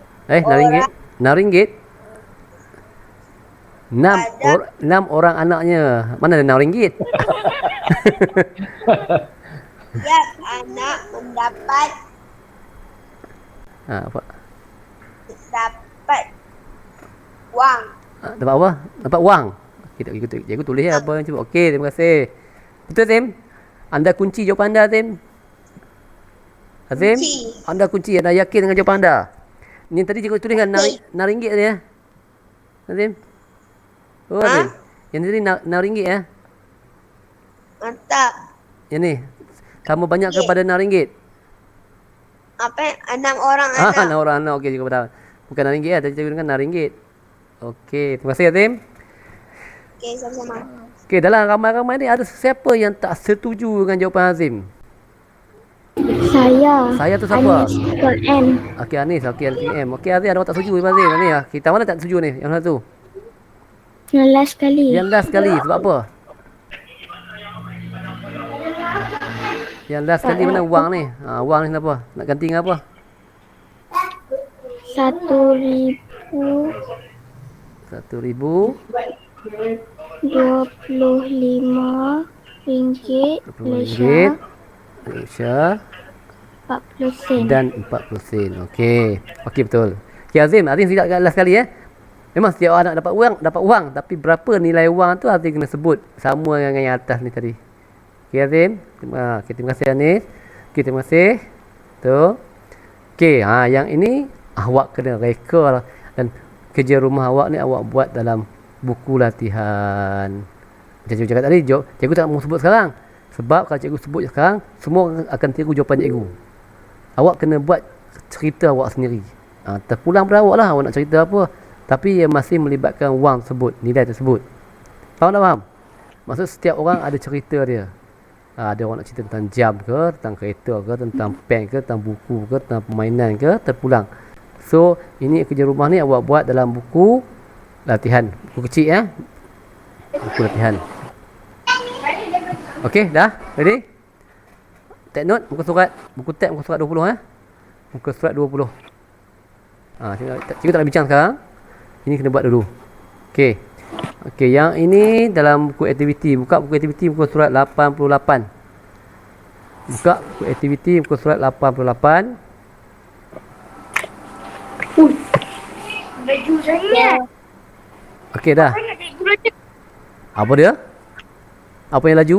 RM6. 6 orang anaknya. Mana ada RM6? Setiap anak mendapat wang. Dapat apa? Dapat wang. Kita cikgu tulis apa yang cuba. Okey, terima kasih. Betul Azim? Anda kunci jawapan anda Azim? Azim? Anda kunci. Anda yakin dengan jawapan anda? Ni tadi cikgu tulis kan RM6 tadi ya? Azim? Oh Azim. Yang tadi RM6 ya? Mantap. Yang ni sama banyak kepada RM6. Apa? 6 orang anak. 6 orang anak. Okey, cikgu faham. Bukan RM6 ya, tadi cikgu dengan RM6. Okey, terima kasih Azim. Okey, sama-sama. Okey, dalam ramai-ramai ni ada siapa yang tak setuju dengan jawapan Azim? Saya tu siapa? M. Okey, Anis. Okey, LKM. Okey, Azim ada orang tak setuju dengan Azim ni ya. Kita mana tak setuju ni? Yang satu. Yang last sekali. Yang last sekali sebab apa? Yang last sekali mana wang ni? Wang ni kenapa? Nak ganti dengan apa? 1,000 25 ringgit ringgit Malaysia Malaysia 40 sen. dan 40 sen. Okey. Okey betul. Okey Azim tidak last sekali Memang setiap orang nak dapat wang tapi berapa nilai wang tu Azim kena sebut sama dengan yang atas ni tadi. Okey Azim. Terima kasih Anis. Okey terima kasih. Tu. Okey, yang ini awak kena reka lah. Dan kerja rumah awak ni awak buat dalam buku latihan. Macam cikgu cakap tadi, cikgu tak mau sebut sekarang. Sebab kalau cikgu sebut sekarang, semua akan tiru jawapan cikgu. Awak kena buat cerita awak sendiri. Terpulang pada awak lah awak nak cerita apa. Tapi ia masih melibatkan wang tersebut, nilai tersebut. Faham tak faham? Maksud setiap orang ada cerita dia. Ada orang nak cerita tentang jam ke, tentang kereta ke, tentang pen ke, tentang buku ke, tentang permainan ke, terpulang. So, ini kerja rumah ni awak buat dalam buku latihan. Buku kecil buku latihan. Okey, dah? Ready? Take note, muka surat. Buku tab muka surat 20 Muka surat 20. Cikgu tak nak bincang sekarang. Ini kena buat dulu. Okey. Okey, yang ini dalam buku aktiviti. Buka buku aktiviti muka surat 88. Buka buku aktiviti muka surat 88. Baju saya. Okey dah. Apa dia? Apa yang laju?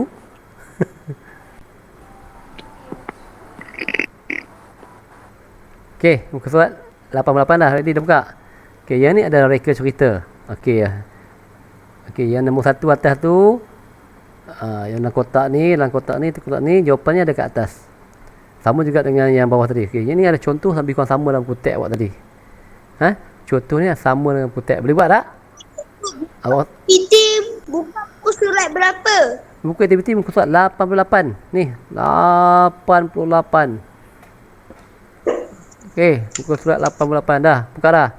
Okey, muka surat 88 dah. Ready dah buka? Okey, yang ni ada reka cerita. Okey ya. Okey, yang nombor 1 atas tu yang dalam kotak ni, kotak ni jawapannya ada kat atas. Sama juga dengan yang bawah tadi. Okey, yang ni ada contoh lebih kurang sama dalam kutek awak tadi. Contohnya sama dengan kutek. Boleh buat tak? Awak Kita buka buku surat berapa? buku aktiviti muka surat 88. Ni, 88. Okey, muka surat 88 dah. Buka dah.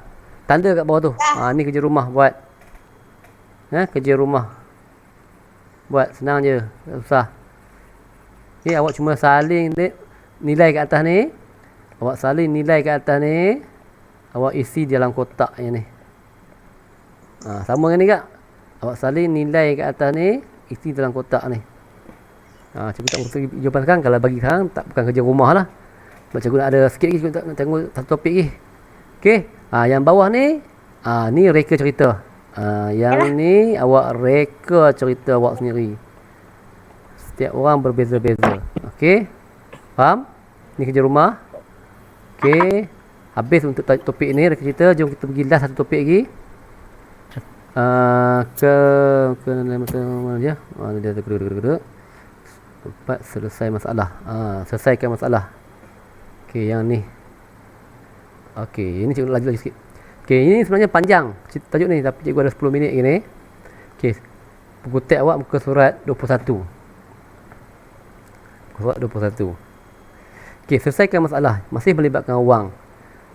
Tanda kat bawah tu. Ni kerja rumah buat. Kerja rumah. Buat senang je. Tak susah. Okey, awak cuma salin nilai kat atas ni. Awak salin nilai kat atas ni. Awak isi dalam kotak yang ni. Sama dengan ni kak. Awak salin nilai kat atas ni, isi dalam kotak ni. Cikgu tak maksud jawapan sekarang. Kalau bagi sekarang, bukan kerja rumah lah. Sebab cikgu nak ada sikit lagi, cikgu nak tengok satu topik lagi. Okey. Yang bawah ni, ni reka cerita. Yang ni, awak reka cerita awak sendiri. Setiap orang berbeza-beza. Okey. Faham? Ni kerja rumah. Okey. Habis untuk topik ni, reka cerita. Jom kita pergi last satu topik lagi. Ke mana dia? Dia tempat selesai masalah. Selesaikan masalah. Okey, yang ni. Okey, ini cikgu laju sikit. Okey, ini sebenarnya panjang tajuk ni tapi cikgu ada 10 minit gini. Okey. Buku teks awak muka surat 21. Muka surat 21. Okey, selesaikan masalah. Masih melibatkan wang.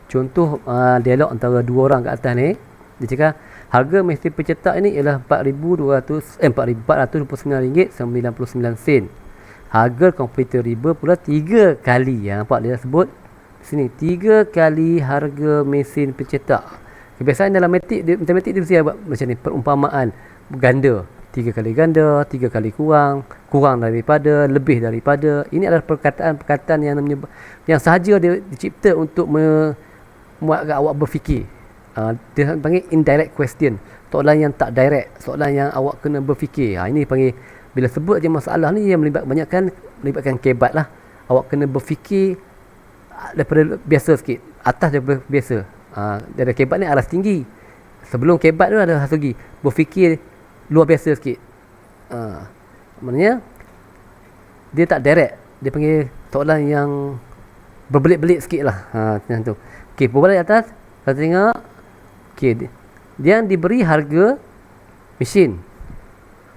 Contoh dialog antara dua orang kat atas ni. Dia cakap harga mesin pencetak ini ialah RM4,429.99. Harga komputer riba pula 3 kali. Nampak dia sebut sini 3 kali harga mesin pencetak. Kebiasaan dalam matematik dia mesti buat macam ni, perumpamaan ganda. 3 kali ganda, 3 kali kurang daripada, lebih daripada. Ini adalah perkataan-perkataan yang sahaja dia dicipta untuk membuatkan awak berfikir. Dia panggil indirect question, soalan yang tak direct, soalan yang awak kena berfikir. Ini panggil, bila sebut je masalah ni yang melibatkan kebat lah. Awak kena berfikir daripada biasa sikit, atas daripada biasa. Dari kebat ni aras tinggi, sebelum kebat tu ada segi berfikir luar biasa sikit. Maknanya dia tak direct, dia panggil soalan yang berbelit-belit sikit lah. Macam tu. Okey, berbalik atas kita tengok. Okey, dia diberi harga mesin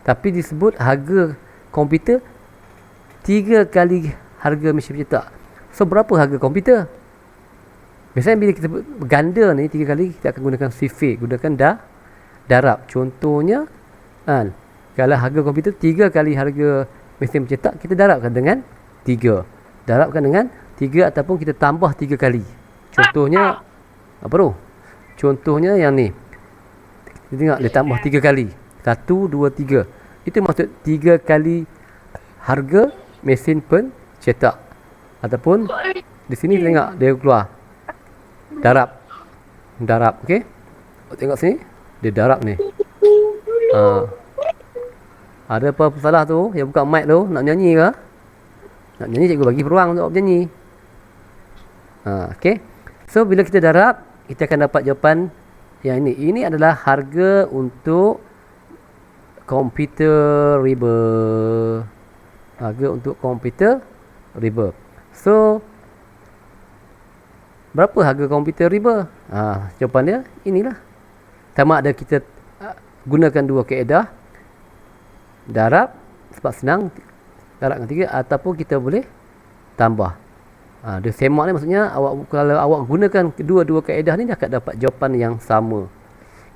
tapi disebut harga komputer 3 kali harga mesin pencetak. So berapa harga komputer? Biasanya bila kita ganda ni 3 kali, kita akan gunakan sifir, gunakan darab. Contohnya kalau harga komputer 3 kali harga mesin pencetak, kita darabkan dengan 3. Darabkan dengan 3 ataupun kita tambah 3 kali. Contohnya apa tu? contohnya yang ni. Kita tengok dia tambah 3 kali. 1, 2, 3. Itu maksud 3 kali harga mesin pencetak. Ataupun di sini tengok dia keluar darab, okey. Tengok sini, dia darab ni. Ada apa salah tu? Yang buka mic tu, nak nyanyi ke? Nak nyanyi, cikgu bagi peluang untuk nyanyi. Okey. So bila kita darab, kita akan dapat jawapan yang ini. Ini adalah harga untuk komputer riba. Harga untuk komputer riba. So berapa harga komputer riba? Jawapan dia inilah. Sama ada kita gunakan dua kaedah, darab sebab senang, darab dengan 3, ataupun kita boleh tambah. Dia semak ni maksudnya kalau awak gunakan kedua-dua kaedah ni, dia akan dapat jawapan yang sama.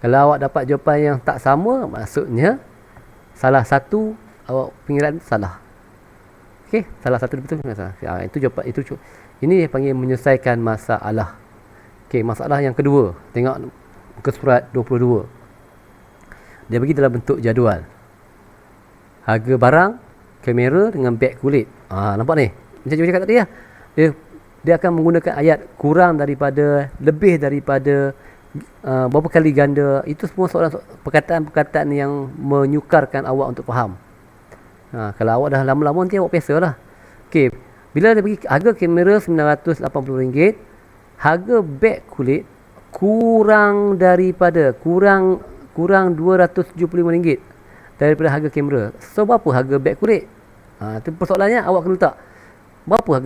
Kalau awak dapat jawapan yang tak sama, maksudnya salah satu awak pengiran salah. Okey, salah satu betul, salah. Itu jawapan itu. Ini yang panggil menyelesaikan masalah. Okey, masalah yang kedua. Tengok muka surat 22. Dia bagi dalam bentuk jadual. Harga barang, kamera dengan beg kulit. Nampak ni? Macam cikgu cakap tadi lah. Dia akan menggunakan ayat kurang daripada, lebih daripada, berapa kali ganda. Itu semua soalan perkataan-perkataan yang menyukarkan awak untuk faham. Kalau awak dah lama-lama nanti awak biasa lah. Okey, bila dia bagi harga kamera RM980, harga beg kulit kurang daripada RM275 daripada harga kamera. So berapa harga beg kulit? Itu persoalannya, awak kena letak berapa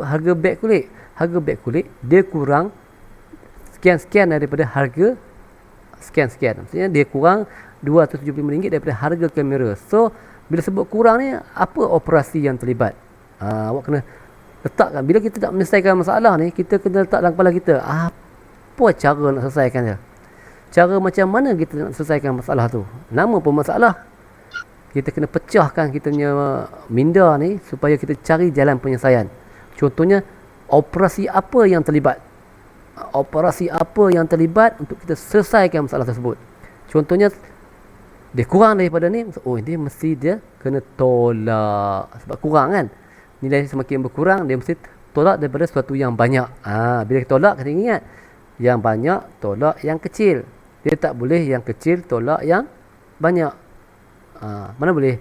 harga beg kulit. Harga beg kulit dia kurang sekian-sekian daripada harga sekian-sekian. Maksudnya dia kurang RM275 daripada harga kamera. So bila sebut kurang ni, apa operasi yang terlibat? Awak kena letakkan. Bila kita tak menyelesaikan masalah ni, kita kena letak dalam kepala kita, apa cara nak selesaikan dia? Cara macam mana kita nak selesaikan masalah tu? Nama pun masalah. Kita kena pecahkan kita punya minda ni supaya kita cari jalan penyelesaian. Contohnya, operasi apa yang terlibat? Operasi apa yang terlibat untuk kita selesaikan masalah tersebut? Contohnya, dia kurang daripada ni, dia mesti dia kena tolak. Sebab kurang kan? Nilai semakin berkurang, dia mesti tolak daripada sesuatu yang banyak. Bila kita tolak, kita ingat, yang banyak tolak yang kecil. Dia tak boleh yang kecil tolak yang banyak. Mana boleh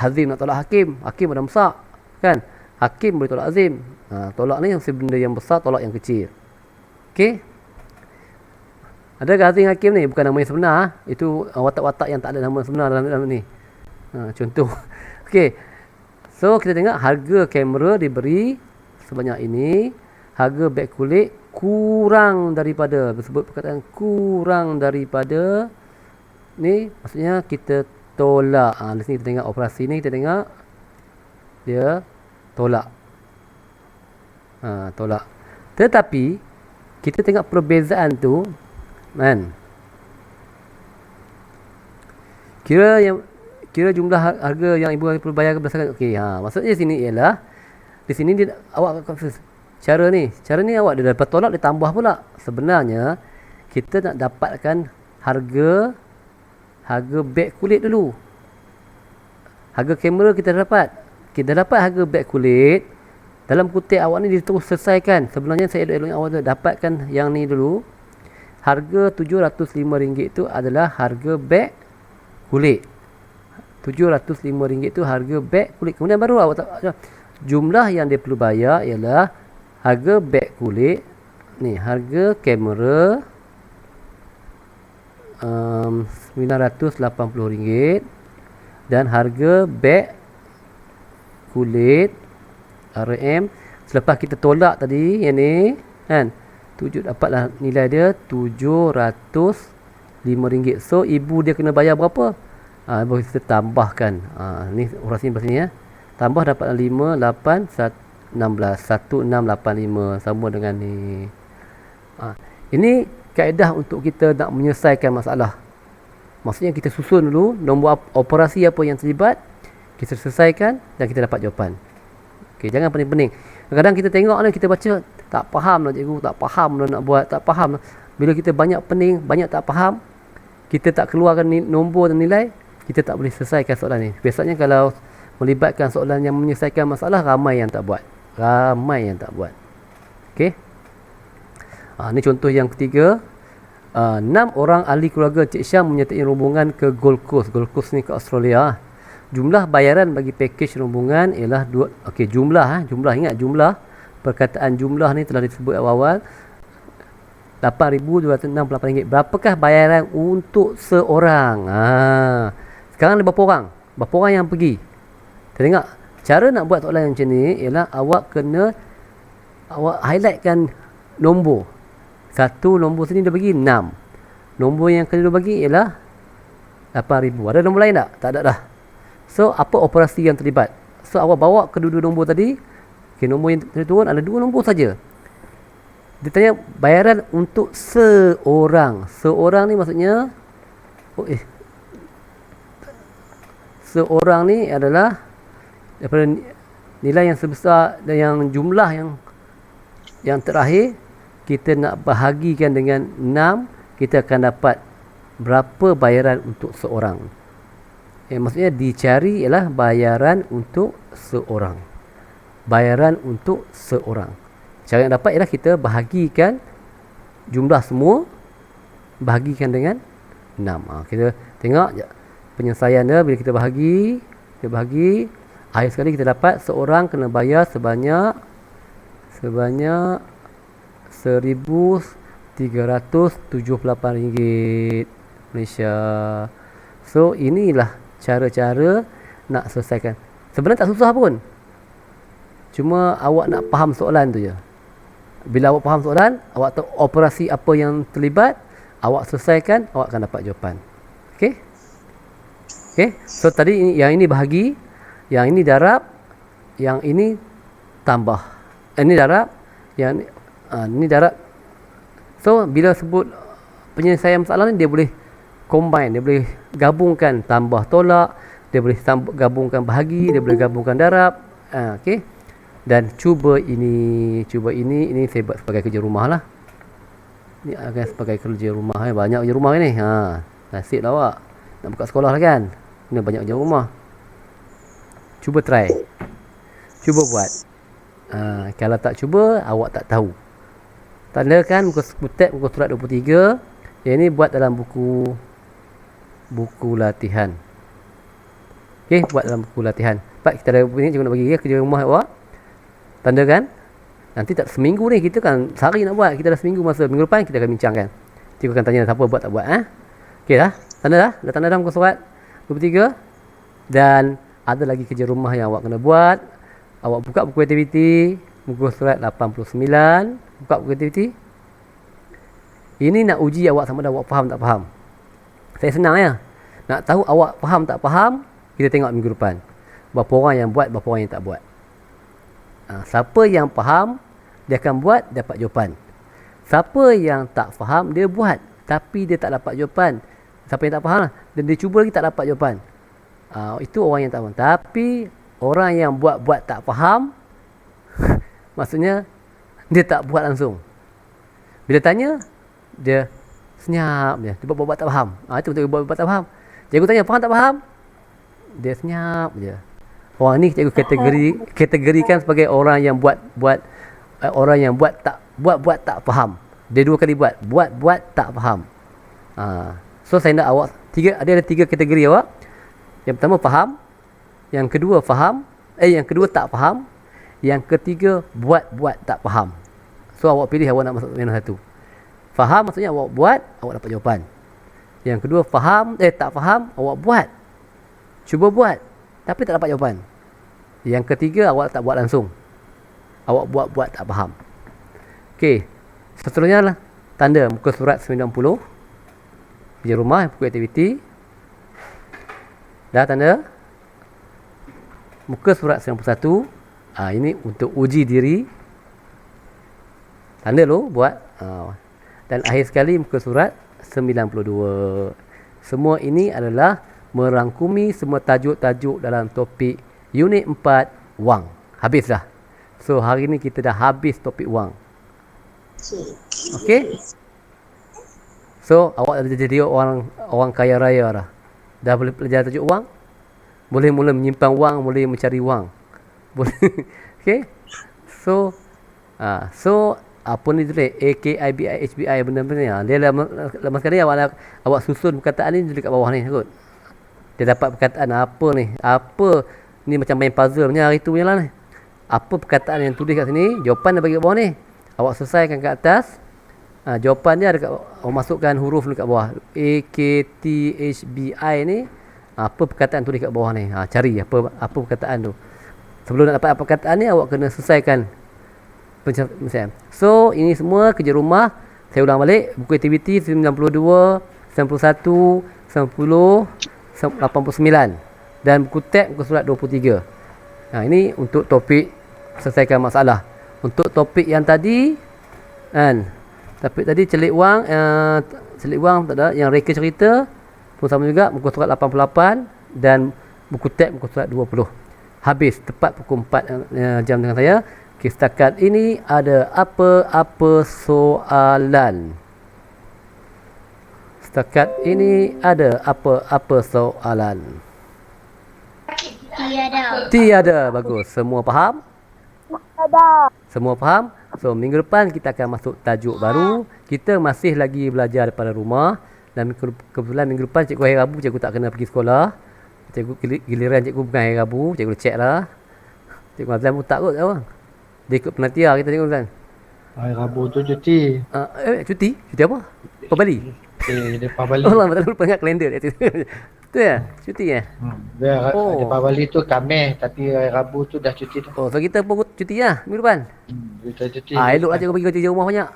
Hazim nak tolak Hakim? Hakim ada besar kan? Hakim boleh tolak Azim. Tolak ni yang benda yang besar, tolak yang kecil. Okey. Adakah Hazim Hakim ni bukan nama yang sebenar? Itu watak-watak yang tak ada nama sebenar dalam ni. Contoh. Okey. So kita tengok harga kamera diberi sebanyak ini. Harga beg kulit kurang daripada, disebut perkataan kurang daripada ni, maksudnya kita tolak. Di sini kita tengok operasi ni, kita tengok dia tolak. Tolak. Tetapi kita tengok perbezaan tu kan. Kira jumlah harga yang ibu perlu bayar berdasarkan, okey, maksudnya sini ialah di sini dia, awak confuse. Cara ni awak dia dapat tolak, dia tambah pula. Sebenarnya kita nak dapatkan harga beg kulit dulu. Harga kamera kita dapat. Kita dapat harga beg kulit. Dalam kutip awak ni dia terus selesaikan. Sebenarnya saya elok-eloknya awak dapatkan yang ni dulu. Harga RM705 itu adalah harga beg kulit. RM705 itu harga beg kulit. Kemudian baru awak tak, jumlah yang dia perlu bayar ialah harga beg kulit ni, harga kamera RM980 dan harga beg kulit RM. Selepas kita tolak tadi yang ni kan, dapatlah nilai dia RM705. So ibu dia kena bayar berapa? Ibu kita tambahkan. Ni operasi di sini ya. Tambah dapat 5, 8, 1685 sama dengan ni. Ini kaedah untuk kita nak menyelesaikan masalah. Maksudnya kita susun dulu nombor operasi apa yang terlibat, kita selesaikan dan kita dapat jawapan. Okey, jangan pening-pening. Kadang-kadang kita tengok ni, kita baca tak faham lah cikgu, tak faham lah nak buat, tak faham lah. Bila kita banyak pening, banyak tak faham, kita tak keluarkan nombor dan nilai, kita tak boleh selesaikan soalan ni. Biasanya kalau melibatkan soalan yang menyelesaikan masalah, ramai yang tak buat. Okey. Ni contoh yang ketiga. 6 orang ahli keluarga Cik Syam menyertai rombongan ke Gold Coast. Gold Coast ni ke Australia. Jumlah bayaran bagi pakej rombongan ialah jumlah ingat jumlah. Perkataan jumlah ni telah disebut awal-awal. RM8,268. Berapakah bayaran untuk seorang? Sekarang ada berapa orang? Berapa orang yang pergi? Kita tengok. Cara nak buat soalan yang macam ni ialah awak highlightkan nombor. Satu nombor sini dia bagi 6. Nombor yang kedua bagi ialah 8,000. Ada nombor lain tak? Tak ada dah. So, apa operasi yang terlibat? So, awak bawa kedua-dua nombor tadi. Nombor yang turun ada 2 nombor saja. Dia tanya bayaran untuk seorang. Seorang ni maksudnya seorang ni adalah daripada nilai yang sebesar dan yang jumlah yang terakhir kita nak bahagikan dengan 6, kita akan dapat berapa bayaran untuk seorang. Maksudnya dicari ialah bayaran untuk seorang. Bayaran untuk seorang. Cara yang dapat ialah kita bahagikan jumlah semua, bahagikan dengan 6. Kita tengok penyelesaian dia. Bila kita bahagi, akhir sekali kita dapat seorang kena bayar sebanyak RM1,378 Malaysia. So inilah cara-cara nak selesaikan. Sebenarnya tak susah pun. Cuma awak nak faham soalan tu je. Bila awak faham soalan, awak tahu operasi apa yang terlibat, awak selesaikan, awak akan dapat jawapan. Okey? So tadi yang ini bahagi, yang ini darab, yang ini tambah. Ini darab, yang ini darab. So bila sebut penyelesaian masalah ni, dia boleh combine, dia boleh gabungkan tambah tolak, dia boleh gabungkan bahagi, dia boleh gabungkan darab. Okey. Dan cuba ini saya buat sebagai kerja rumah lah. Ni akan sebagai kerja rumah. Banyak kerja rumah ni. Nasib lah awak. Nak buka sekolah lah kan. Ni banyak kerja rumah. Cuba try. Cuba buat. Kalau tak cuba, awak tak tahu. Tandakan muka surat 23. Yang ni buat dalam buku latihan. Okey, buat dalam buku latihan. Pak, kita ada ni cikgu nak bagi kerja rumah awak. Tandakan. Nanti tak seminggu ni kita kan sehari nak buat. Kita dah seminggu masa. Minggu depan kita akan bincangkan. Cikgu akan tanya siapa buat tak buat. Okey dah. Tanda dah. Dah tanda dah muka surat 23. Dan ada lagi kerja rumah yang awak kena buat. Awak buka buku aktiviti. Muka surat 89. Buka buku aktiviti. Ini nak uji awak sama ada awak faham tak faham. Saya senang ya. Nak tahu awak faham tak faham, kita tengok minggu depan. Berapa orang yang buat, berapa orang yang tak buat. Siapa yang faham, dia akan buat, dapat jawapan. Siapa yang tak faham, dia buat, tapi dia tak dapat jawapan. Siapa yang tak faham, dan dia cuba lagi tak dapat jawapan. Itu orang yang tak faham. Tapi orang yang buat tak faham, maksudnya dia tak buat langsung. Bila tanya, dia senyap je. Dia buat tak faham. Itu betul buat tak faham. Cikgu tanya, faham tak faham? Dia senyap je. Orang ni cikgu kategorikan sebagai orang yang buat tak faham. Dia 2 kali buat tak faham. So saya nak awak ada 3 kategori awak. Yang pertama faham, yang kedua faham, yang kedua tak faham, yang ketiga buat tak faham. So awak pilih awak nak masuk mana satu. Faham maksudnya awak buat, awak dapat jawapan. Yang kedua faham, tak faham, awak buat. Cuba buat, tapi tak dapat jawapan. Yang ketiga, awak tak buat langsung. Awak buat tak faham. Okey. Seterusnya lah, tanda muka surat 90. Kerja rumah, buku aktiviti. Dah tanda. Muka surat 91. Ini untuk uji diri. Tanda dulu, buat. Dan akhir sekali muka surat 92. Semua ini adalah merangkumi semua tajuk-tajuk dalam topik unit 4 wang. Habis dah. So hari ni kita dah habis topik wang. Okey? So awak dah jadi orang kaya raya dah. Dah boleh belajar tajuk wang, boleh mula menyimpan wang, boleh mencari wang. Boleh. Okey. So apa ni tulis AKIBI HBI benda-benda ni. Dia lama sekali awak susun perkataan ni dekat bawah ni kot. Dia dapat perkataan apa ni? Apa ni macam main puzzle punya hari tu punya lah ni. Apa perkataan yang tulis kat sini? Jawapan dia bagi kat bawah ni. Awak selesaikan kat atas. Jawapan dia ada kat awak masukkan huruf dekat bawah. AKTHBI ni. Apa perkataan tulis kat bawah ni? Cari apa perkataan tu. Sebelum nak dapat apa perkataan ni, awak kena selesaikan. So, ini semua kerja rumah. Saya ulang balik. Buku aktiviti 92, 91, 90, 89. Dan buku tab muka surat 23. Ini untuk topik selesaikan masalah. Untuk topik yang tadi kan, topik tadi celik wang tak ada, yang reka cerita pun sama juga, muka surat 88 dan buku tab muka surat 20. Habis tepat pukul 4 jam dengan saya. Okay, setakat ini ada apa-apa soalan? Setakat ini ada apa-apa soalan? Tiada. Bagus. Semua faham? Semua faham? So, minggu depan kita akan masuk tajuk baru. Kita masih lagi belajar daripada rumah. Dan kebetulan minggu depan cikgu hari Rabu, cikgu tak kena pergi sekolah. Giliran cikgu bukan hari Rabu, cikgu check lah. Cikgu Azlan pun tak kot apa. Dia ikut penantian kita tengok Azlan. Hari Rabu tu cuti. Cuti? Cuti apa? Pembali? Depan Bali. Allah, betul lupa ingat kalender dia. Betul ya? Cuti ya? Depan Bali tu Khamis, tapi hari Rabu tu dah cuti dah. So kita pun cuti lah minggu depan. Kita cuti. Eloklah cikgu bagi kerja rumah banyak.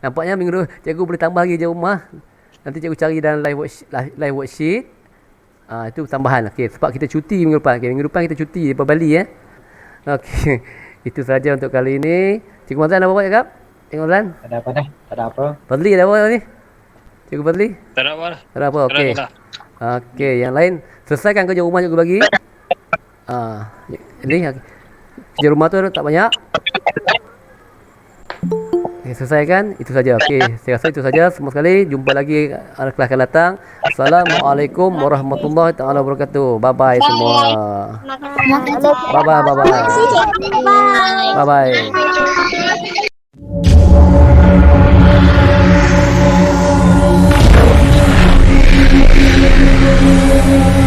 Nampaknya minggu depan cikgu boleh tambah lagi kerja rumah. Nanti cikgu cari dalam live worksheet. Itu tambahan. Okay, sebab kita cuti minggu depan. Okay, minggu depan kita cuti di Bali ya. Okay. Itu saja untuk kali ini. Cikgu Mazlan ada apa cakap? Cikgu Mazlan? Tak ada apa dah. Tak ada apa. Fadli ada apa ni? Cikgu Fadli? Tak ada apa. Tak ada apa. Okey. Okey, yang lain selesaikan kerja rumah cikgu bagi. Ini kerja rumah tu tak banyak. Okay, selesaikan. Itu saja. Okey, saya rasa itu saja semua sekali. Jumpa lagi kelas akan datang. Assalamualaikum warahmatullahi taala wabarakatuh. Bye bye semua. Bye bye. Bye bye.